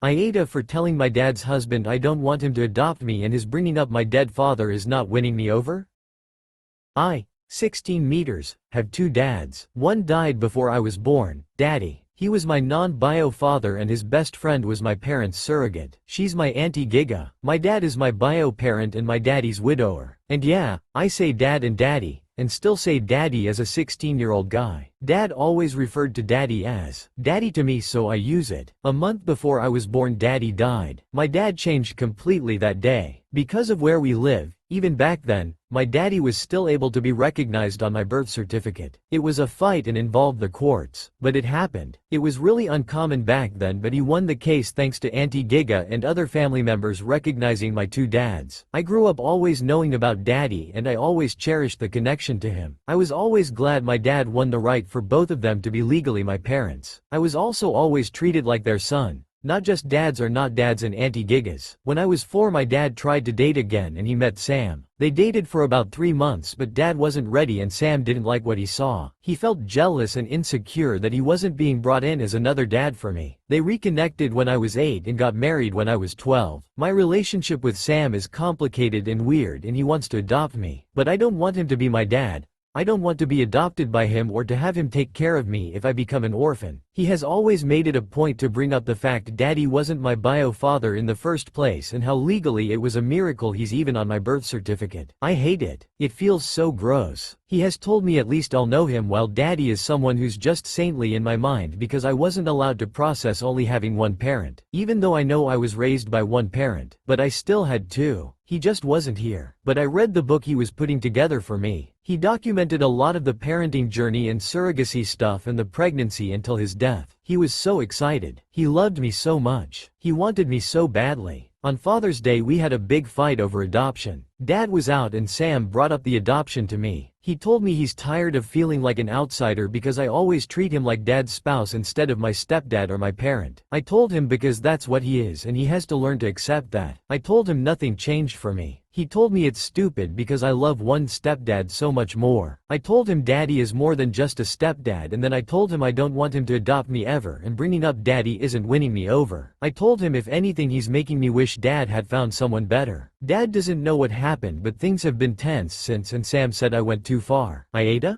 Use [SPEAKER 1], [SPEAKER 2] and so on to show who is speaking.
[SPEAKER 1] AITA for telling my dad's husband I don't want him to adopt me and his bringing up my dead father is not winning me over? I, 16 meters, have two dads. One died before I was born, Daddy. He was my non-bio father and his best friend was my parents' surrogate. She's my Auntie Giga. My dad is my bio parent and my daddy's widower. And yeah, I say dad and daddy, and still say daddy as a 16-year-old guy. Dad always referred to daddy as daddy to me, so I use it. A month before I was born, daddy died. My dad changed completely that day. Because of where we live, even back then, my daddy was still able to be recognized on my birth certificate. It was a fight and involved the courts, but it happened. It was really uncommon back then, but he won the case thanks to Auntie Giga and other family members recognizing my two dads. I grew up always knowing about daddy and I always cherished the connection to him. I was always glad my dad won the right for both of them to be legally my parents. I was also always treated like their son. Not just dads are not dads and Auntie Gigas. When I was 4, my dad tried to date again and he met Sam. They dated for about 3 months, but dad wasn't ready and Sam didn't like what he saw. He felt jealous and insecure that he wasn't being brought in as another dad for me. They reconnected when I was 8 and got married when I was 12. My relationship with Sam is complicated and weird and he wants to adopt me. But I don't want him to be my dad. I don't want to be adopted by him or to have him take care of me if I become an orphan. He has always made it a point to bring up the fact daddy wasn't my bio father in the first place and how legally it was a miracle he's even on my birth certificate. I hate it. It feels so gross. He has told me at least I'll know him, while daddy is someone who's just saintly in my mind because I wasn't allowed to process only having one parent. Even though I know I was raised by one parent, but I still had two. He just wasn't here. But I read the book he was putting together for me. He documented a lot of the parenting journey and surrogacy stuff and the pregnancy until his death. He was so excited. He loved me so much. He wanted me so badly. On Father's Day we had a big fight over adoption. Dad was out and Sam brought up the adoption to me. He told me he's tired of feeling like an outsider because I always treat him like dad's spouse instead of my stepdad or my parent. I told him because that's what he is and he has to learn to accept that. I told him nothing changed for me. He told me it's stupid because I love one stepdad so much more. I told him daddy is more than just a stepdad, and then I told him I don't want him to adopt me ever and bringing up daddy isn't winning me over. I told him if anything he's making me wish dad had found someone better. Dad doesn't know what happened, but things have been tense since, and Sam said I went too far. AITA?